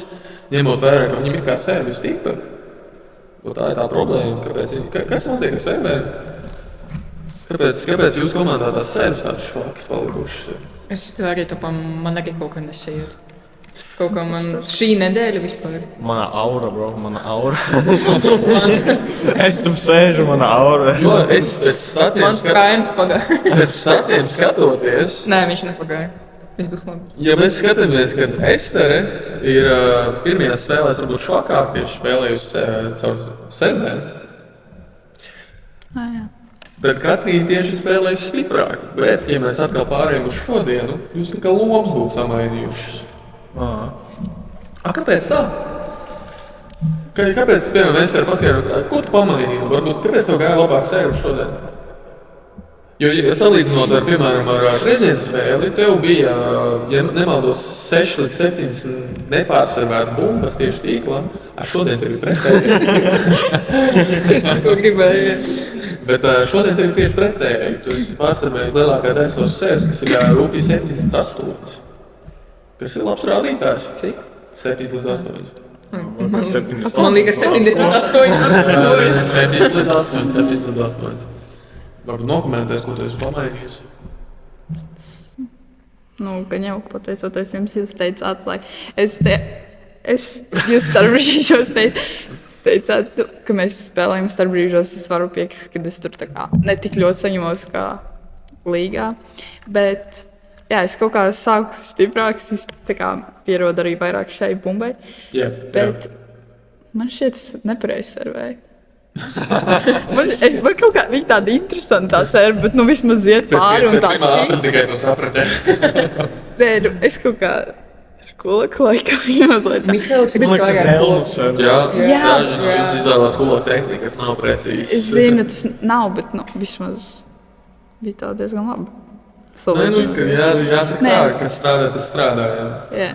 ņemot vērā, ka viņam ir kā servis tipa. Tā ir tā problēma, kas notiek ar serveriem? Kāpēc jūsu komandā tās servis tādas švaks palikušas? Es tā arī tāpēc man arī kaut kā nesajūt. Kaut kā man šī nedēļa vispār. Mana aura, bro, mana aura. Es tur sēžu, mana aura. Jo, es pēc Mans krājums pagāja. statiem skatoties, Nē, viņš nepagāja. Viss būs labi. ja mēs skatāmies, kad Estere ir pirmajās spēlēs varbūt švakāk tieši spēlējusi caur serveriem, Jā. tad Katrīna tieši spēlējusi stiprāk. Bet, ja mēs atkal pārējām uz šodienu, jūs tā kā lomas būtu samainījušas. Kāpēc tā? Kāpēc, piemēram, Estere paskaidro, ko tu pamainīji? Varbūt, kāpēc tev gāja labāk servis šodien? Jo, ja salīdzinot ar, piemēram, ar Rezidences spēli, tev bija, ja nemaldos, 6 līdz 7 nepārservētas bumbas tieši tīklā, šodien tev ir pretēji. Es tikko gribēju. Bet šodien tev ir tieši pretēji. Tu esi pārservējis lielākā daļa savas servis, kas ir rūpīgi 7,8. Kas ir labs rādītājs. Cik? 7 līdz 8. Man liekas 78. 7 līdz 8, 7 līdz 8. Varbūt nokomentēs, ko tu esi pamainījis. Gan jau pateicoties jums, jūs teicāt, lai jūs starpbrīžos teicāt, ka mēs spēlējam starpbrīžos. Es varu piekrist, ka es tur tā kā netik ļoti saņemos kā līgā. Bet jā, es kaut kā sāku stiprāk, es tā kā pierodu arī vairāk šai bumbai. Bet man šķiet, es nepareizi servēju. Man kaut kā viņa tāda interesanta serva, bet vismaz iet pāri un tā stīk. Tikai tu saprati. Nē, es kaut kā skolak laikam mazliet. Mihails ir kā Dēlus. Jā, Jā. jums izvēlās skolot tehniku, kas nav precīzi. Es zinu, tas nav, bet vismaz bija tā diezgan labi. Jāsaka Nē. tā, kas strādā, tas strādā. Jā. Jā.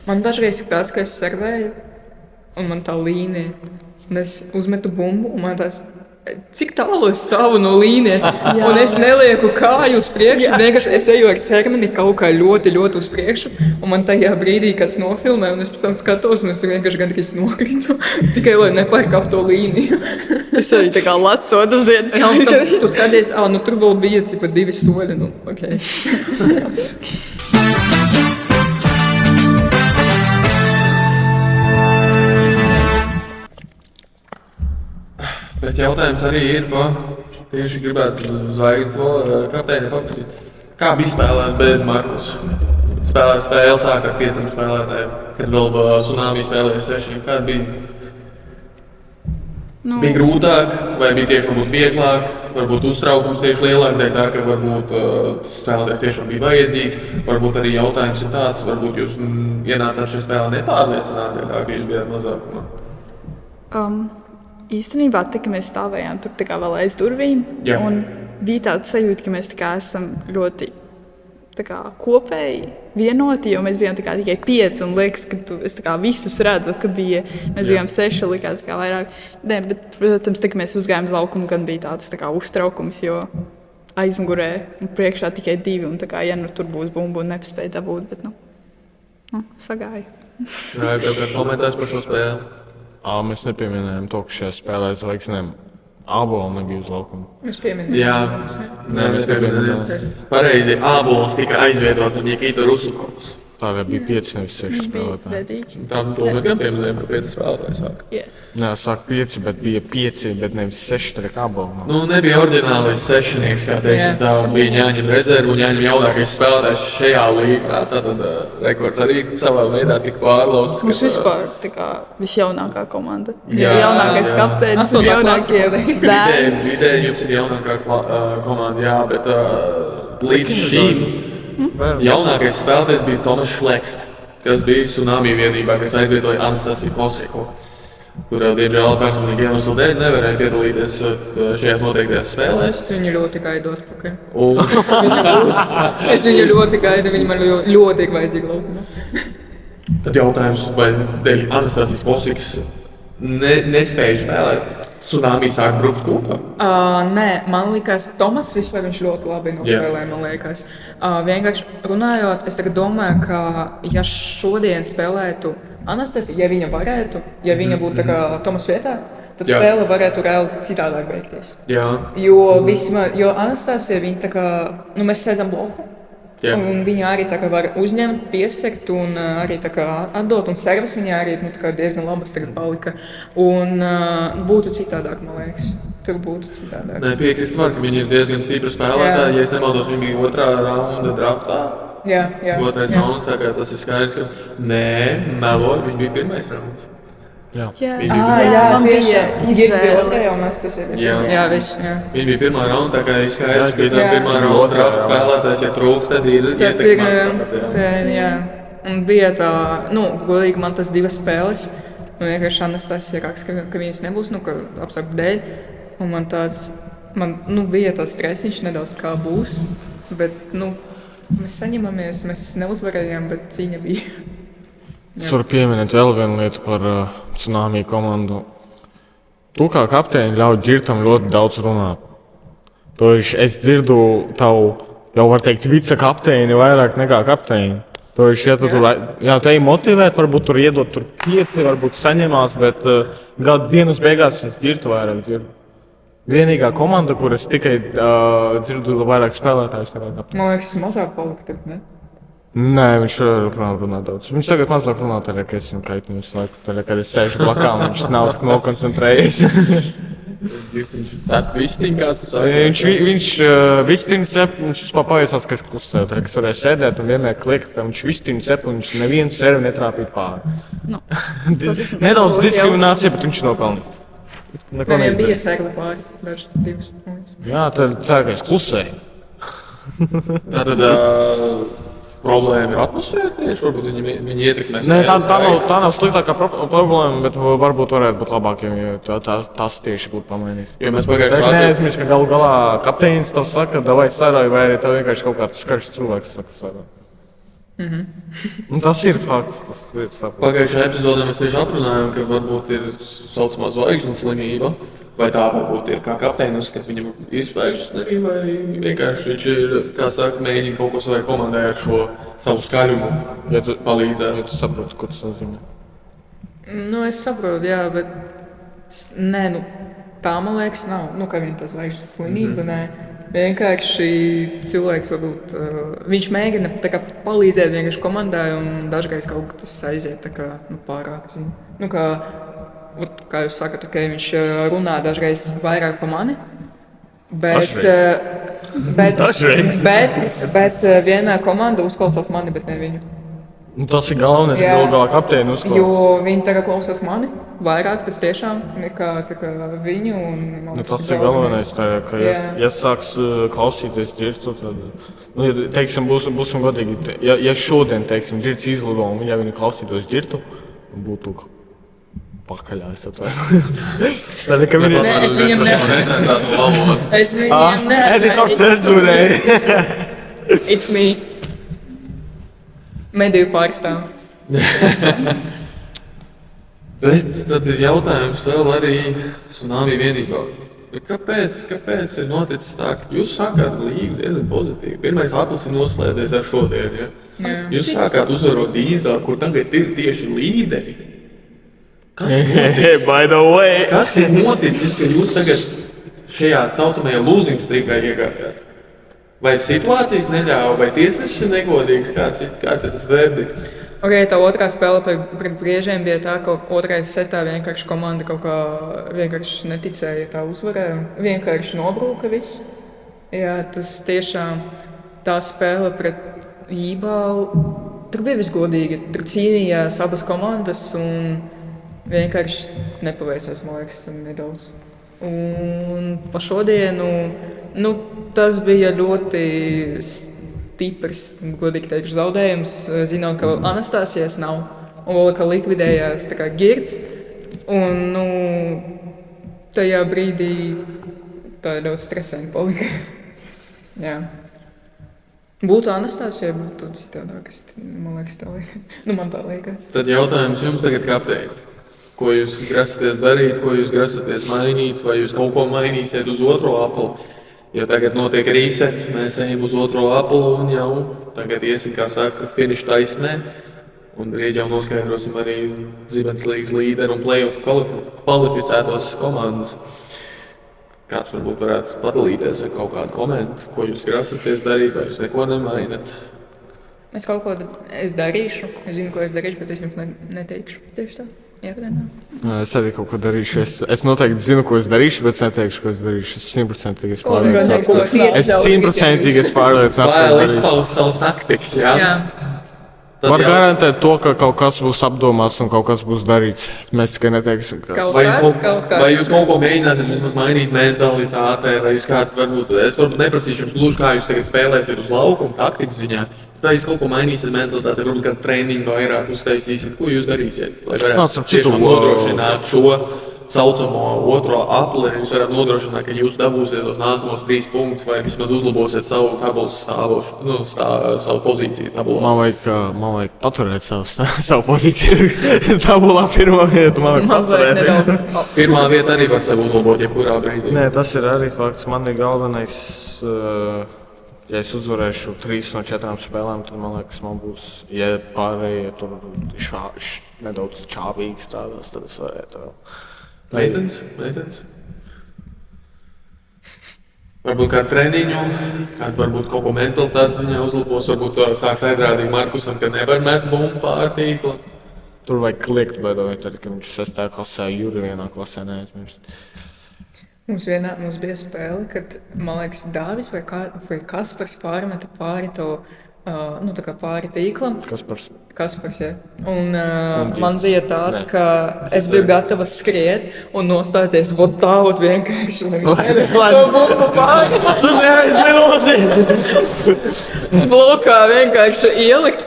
Man dažreiz ir tas, ka es servēju, un man tā līnija, un es uzmetu bumbu, un man tās, cik tālu es stāvu no līnijas, un es nelieku kāju uz priekšu, vienkārši es eju ar ķermeni kaut kā ļoti, ļoti uz priekšu, un man tajā brīdī kāds nofilmē, un es pēc tam skatos, un es vienkārši gandrīz nokritu, tikai lai nepārkāptu to līniju. Es arī tā kā lacotu uz iet. Jā, un tam tu skaties, tur vēl bija cipa 2 soļi, ok. Bet jautājums arī ir par tieši gribētu zvaigznes kapteini paprasīt. Kā bija spēlēt bez Markus? Spēlēt spēli sāk ar 5 spēlētājiem, kad vēl Tsunami spēlēja 6. Kā bija? Bija grūtāk, vai bija tieši varbūt vieglāk, varbūt uztraukums tieši lielāk, dēļ tā, ka varbūt tas spēlētājs tiešām bija vajadzīgs. Varbūt arī jautājums ir tāds, varbūt jūs ienācāt šajā spēlē nepārliecināt, dēļ tā, ka jūs bijāt mazākumā. Īstenībā, kad mēs stāvējām tur tā kā vēl aiz durvīm, un bija tāds sajūta, ka mēs tā kā esam ļoti tā kā kopēji vienoti, jo mēs bijām tā kā tikai 5, un liekas, ka es tā kā visus redzu, ka mēs bijām 6, likās kā vairāk. Nē, bet, protams, tā, kad mēs uzgājām uz laukumu, gan bija tāds tā kā uztraukums, jo aizmugurē un priekšā tikai 2, un tā kā, ja tur būs bumba un nepaspēja dabūt, bet, sagāja. Jā, kāds komentārs par šo spēli? Mēs nepieminējām to, ka šajā spēlē zvaigznēm ābolu nebija uz laukuma. Mēs pieminējām. Jā, mēs nepieminējām. Pareizi, ābols tika aizvietots ar Nikitu Rusukovu. Tādēļ bija 5, nevis 6 spēlētāji. Tam to mēs gan pieminējām, ka 5 spēlētāji sāk. Nē, sāk 5, bet bija 5, bet nevis 6, tā kā ābolu. Nebija oriģinālais sešnieks, kā teiksim tā, bija ņāņem rezervu, ņāņem jaunākais spēlētājs šajā līgā. Tātad rekords arī savā veidā tika pārlauzts. Mums vispār tā kā visjaunākā komanda. Jā. Jaunākais kapteinis un jaunākie bērni. Vidēji jums ir jaunākā komanda, jā, bet līdz šīm jaunākais spēlētājs bija Tomas Šlekste, kas bija Tsunami vienībā, kas aizvietoja Anastasiju Kosiko, kurā, diemžēl, personīgi iemeslu dēļ nevarēja piedalīties šajās noteiktajās spēlēs. Es viņu ļoti gaidu atpakaļ. Es viņu ļoti gaidu, viņa man ļoti ir vajadzīga laukumā. Tad jautājums, vai dēļ Anastasijas Kosikas nespēja spēlēt Tsunami sāk brukt kopā. Nē, man liekas, Tomas vispār viņš ļoti labi nospēlēja, man liekas. Vienkārši runājot, es tagad domāju, ka ja šodien spēlētu Anastasija, ja viņa varētu, ja viņa būtu tā kā Tomas vietā, tad spēle varētu reāli citādāk beigties. Jā. Jo Anastasija, viņa tā kā, mēs sēdam bloku. Un viņa arī tā kā var uzņemt, piesekt un arī tā kā atdot, un servis viņa arī tā kā diezgan labas tagad palika. Un būtu citādāk, man liekas. Tur būtu citādāk. Nē, piekrist var, ka viņi ir diezgan stipri spēlētāji. Ja es nemaldos, viņi bija otrā raunda draftā. Jā. Otrais rauns, tā kā tas ir skaidrs, ka melo, viņi bija pirmais rauns. Jā, tieši bija otrajā un es tas ir. Jā. Viņi bija pirmā raunda, tā kā ir skaidrs, ka tā pirmā raunda drafta spēlētājs, ja trūks, tad ir ietekmās. Jā. Un bija tā, godīgi man tas 2 spēles. Un vienkārši Anastasija raksta, ka viņas nebūs, ka apsaktu dēļ. Un man bija tāds stresiņš nedaudz kā būs. Bet, mēs saņemamies, mēs neuzvarējām, bet cīņa bija. Es varu pieminēt vēl vienu lietu par Tsunami komandu. Tu kā kapteini ļauj Ģirtam ļoti daudz runāt. To es dzirdu tavu, jau var teikt, vicekapteini vairāk nekā kapteini. To ja tu te motivēt, varbūt tur iedot tur 5, varbūt saņemās, bet gadu dienas beigās es Ģirtu vairāk dzirdu. Vienīgā komanda, kur es tikai dzirdu vairāk spēlētājus. Man liekas, mazāk palika, ne? Nē, viņš runā daudz. Viņš tagad mazāk runā, tā kā es viņu kaitinu visu laiku. Tā kā es sēžu blakām, viņš nav tik nokoncentrējies. Tāds vistiņ, kā tu saki? Viņš vistiņ sep, viņš vispār paviesās, ka es klusēju. Tā kā es varēju sēdēt un vienmēr kliekt, ka viņš vistiņ sep un viņš nevienu servi netrāpīt pāri. Nedaudz diskriminācija, bet viņš nopelnīs. Viņam bija servi pāri, dažs 2. Jā, tā kā es klusēju. Tātad problēma ir atmosfēra tieši, varbūt viņi ietekmē spēles. Nē, tā nav sliktākā problēma, bet varbūt varētu būt labāk, ja tas tieši būtu pamainīts. Jo mēs pagājušajā gadā neaizmirst, ka galu galā kapteinis tev saka, davai sarāj, vai arī tev vienkārši kaut kāds skaršs cilvēks saka sarāj. Tas ir fakts, tas ir saprotams. Pagājušajā epizodē mēs tieši aprunājām, ka varbūt ir saucamā zvaigžņu slimība. Vai tā varbūt ir kā kapteinis, kad viņam ir zvaigžņu slimība, vai vienkārši viņš ir, kā saka, mēģina kaut ko savai komandai ar šo savu skaļumu palīdzēt. Ja tu saproti, ko tas nozīmē? Es saprotu, jā, bet tā man liekas nav, ka viņam tā zvaigžņu slimība, nē. Vienkārši cilvēks varbūt, viņš mēģina tā kā palīdzēt vienkārši komandai un dažreiz kaut kas aiziet tā kā pārāk, kā jūs sakat, viņš runā dažreiz vairāk par mani, bet vienā komanda uzklausās mani, bet ne viņu. Tas ir galvenais, ka galu galā kapteini uzklausās. Jo viņi tagad klausās mani vairāk, tas tiešām nekā viņu. Tas ir galvenais, ka ja sāks klausīties Ģirtu, tad, teiksim, būsim godīgi, ja šodien, teiksim, Ģirts izlido un ja viņi klausītos Ģirtu, būtu pakaļā, es atvainojos. Es viņam Editor cenzūrēja. It's me. Mediju pārstāv. Bet tad ir jautājums vēl arī Tsunami vienībā. Kāpēc ir noticis tā, ka jūs sākāt līgu diezgan pozitīvi? Pirmais lapus ir noslēdzies ar šodien, ja? Jūs sākāt uzvarot Dīzā, kur tagad ir tieši līderi. Kas ir noticis, ka jūs tagad šajā saucamajā losing streakā iegājāt? Vai situācijas neļāva, vai tiesnesis ir negodīgs? Kāds ir tas verdikts? Tā otrā spēle pret Briežiem bija tā, ka otrajā setā vienkārši komanda kaut kā vienkārši neticēja tā uzvarēja. Vienkārši nobrūka viss. Jā, tas tiešām tā spēle pret Ībālu, tur bija visgodīgi. Tur cīnījās abas komandas un vienkārši nepaveicās, man liekas, nedaudz. Un pa šodienu, tas bija ļoti stiprs, godīgi teikšu, zaudējums, zinot, ka Anastasijas nav, un vēl, ka likvidējās tā kā Ģirts, un, tajā brīdī tā ļoti stresaini palika. Jā. Būtu Anastasija, būtu citādāk, man liekas tā liekas. Man tā liekas. Tad jautājums jums tagad kapteini. ko jūs grasaties darīt, ko jūs grasaties mainīt, vai jūs kaut ko mainīsiet uz otro apli. Jo tagad notiek resets, mēs ejam uz otro apli un jau tagad iesim, kā saka, finišu taisnē. Un drīz jau noskaidrosim arī Zibens līgas līderu un play-off kvalificētos komandas. Kāds varbūt varētu padalīties ar kaut kādu komentu, ko jūs grasaties darīt, vai jūs neko nemainat. Es kaut ko darīšu. Es zinu, ko es darīšu, bet es jums neteikšu. Tieši tā. Es arī kaut ko darīšu. Es noteikti zinu, ko es darīšu, bet es neteikšu, ko es darīšu. Es 100% pārliecināts. Vēl izpaust savus taktikas, jā? Var garantēt to, ka kaut kas būs apdomāts un kaut kas būs darīts. Mēs tikai neteiksim, ka... Vai jūs kaut ko mēģināsiet vismaz mainīt mentalitātē, vai jūs kādu varbūt... Es varbūt neprasīšu jums gluži, kā jūs tagad spēlēsiet uz laukumu taktikas ziņā. Tā jūs kaut ko mainīsiet mentalitātē, varbūt kādu treniņu vairāk uztaisīsiet. Ko jūs darīsiet, lai varētu tiešām nodrošināt šo saucamo otro apli? Jūs varat nodrošināt, ka jūs dabūsiet tos nākamos 3 punktus vai vismaz uzlabosiet savu tabulas stāvošu, savu pozīciju tabulā. Man vajag paturēt savu pozīciju tabulā pirmā vieta. Man vajag nedaudz. Pirmā vieta arī var sev uzlabot jebkurā brīdī. Nē, tas ir arī fakts. Man ir galvenais... Ja es uzvarēšu 3 no 4 spēlēm, tad man liekas, man būs, ja pārējie tur nedaudz čābīgi strādās, tad es varētu vēl. Meitens. Varbūt kādu treniņu, kādu varbūt kaut ko mentalitātes ziņā uzlabos, varbūt sāks aizrādīt Markusam, ka nevar mest bumbu pār tīkla. Tur vajag kliegt, bet tad, ka viņš 6. klasē, Juri 1. klasē neaizmirst. Mums bija spēle, kad, man liekas, Dāvis vai Kaspars pārmeta pāri to, pāri tīklam. Kaspars, jā. Un man bija tās, ka es biju gatava skriet un nostāties vot vienkārši. To bumbu pāri. Tu neaizlidosi! Blokā vienkārši ielikt.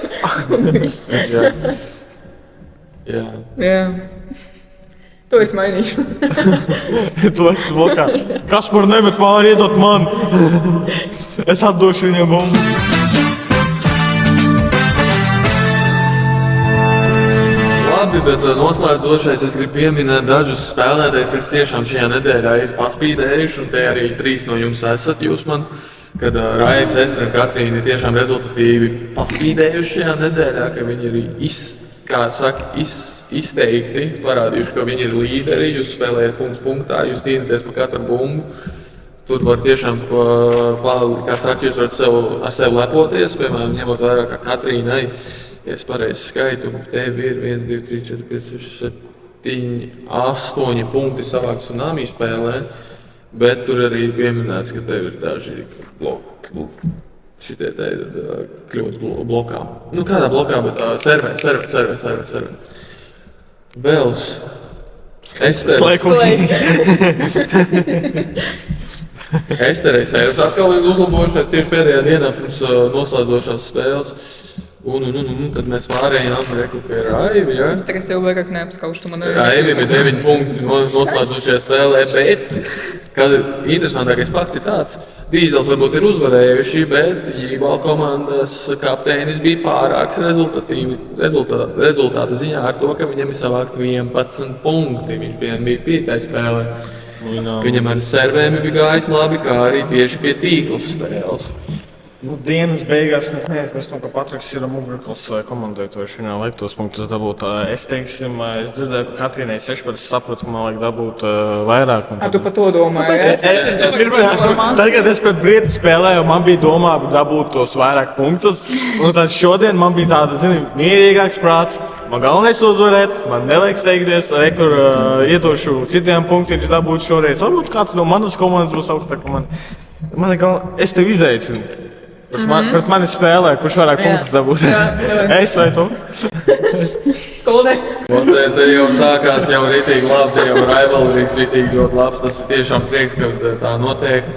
Jā. To es mainīšu. Tu esi blokā. Kaspar nemet pāri, iedot man. Es atdošu viņam bumbu. Labi, bet noslēdzošais es gribu pieminēt dažus spēlētājus, kas tiešām šajā nedēļā ir paspīdējuši, un te arī 3 no jums esat jūs man, kad Raivs, Estra un Katrīna ir tiešām rezultatīvi paspīdējuši šajā nedēļā, ka viņi ir izteikti parādījuši, ka viņi ir līderi, jūs spēlējat punkts punktā, jūs cīnāties par katru bumbu. Tur var tiešām, jūs varat ar sevi lepoties, piemēram, ņemot vērā, ka Katrīnai, ja es pareizi skaitu, tev ir 1, 2, 3, 4, 5, 6, 7, 8 punkti savāk tsunami spēlē, bet tur arī pieminēts, ka tev ir daži bloki. Šitie te ir kļūst blokā. Kādā blokā, bet servē. Bēls. Esterei servs atkal ir uzlabojušies tieši pēdējā dienā pirms noslēdzošās spēles. Tad mēs pārējām pie Raivi, jā? Es tagad jau vairāk neapskaužtu man. Raivim ir 9 punkti noslēdzošajā spēlē, bet, kad interesantākais fakts ir tāds, Dīzels varbūt ir uzvarējuši, bet Jībala komandas kapteinis bija pārāks rezultāta ziņā ar to, ka viņam ir savākt 11 punkti. Viņš bija 5. spēlē. Viņam ar servēm bija gājis labi, kā arī tieši pie tīklas spēles. Dienas beigās mēs neaizmirstam, ka Patriks ir mugurkauls komandai, to viņš viņā liek tos punktus dabūt. Es dzirdēju, ka Katrīnai 16, sapratu, ka man liek dabūt vairāk. Tu par to domāji, Tad, kad es pret Brietu spēlēju, man bija domā dabūt tos vairāk punktus. Un tad šodien man bija tāda, mierīgāks prāts. Man galvenais uzvarēt, man nevajag steigties, kur iedošu citiem punktiem, dabūt šoreiz. Varbūt kāds no manas komandas būs augstāk par mani. Es tev izaicinu. Pret mani spēlē, kurš vairāk punktus dabūt. Es vai tu? Skoldē. Te jau sākās jau ritīgi labi, te jau rivalrīgs ritīgi ļoti labs. Tas ir tiešām prieks, ka tā notiek.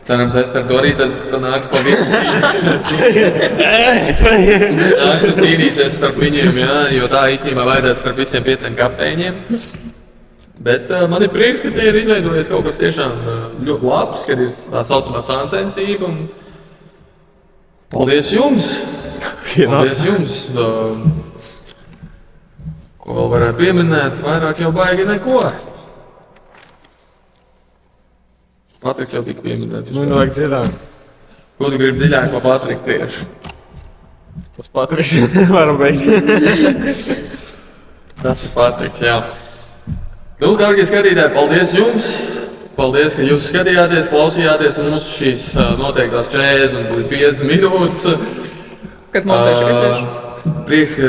Cerams, Ester to arī tad nāks pa vienu. Nāks un cīnīsies starp viņiem, jā, jo tā īstenībā vajadzētu starp visiem 5 kapteiņiem. Bet man ir prieks, ka te ir izveidojies kaut kas tiešām ļoti labs, kad ir tā saucamā sāncensība. Paldies jums! Paldies jums! Ko vēl varētu pieminēt? Vairāk jau baigi neko. Patriks jau tika pieminēts. Nu, vajag dzirdēt. Ko tu gribi dziļāk par Patriku tieši? Tas Patriks varam beigt. Tas ir Patriks, jā. Nu, dārgie skatītāji, paldies jums! Paldies, ka jūs skatījāties, klausījāties mūsu šīs noteiktās 40 līdz 50 minūtes. Kad montēšu redzēšu. Prieks, ka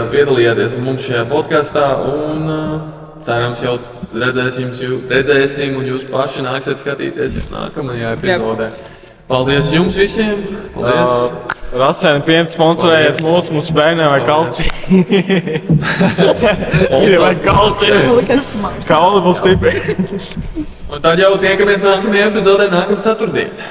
piedalījāties mums šajā podkastā un cerams jau redzēsim un jūs paši nāksiet skatīties nākamajā epizodē. Paldies jums visiem! Paldies! Racēna piens sponsorējiet mūsu bērniem vai kalciju. Ir vai kalciju. Kauli būs stipri. Un tad jau tiekamies nākamajā epizodē nākamā ceturtdiena.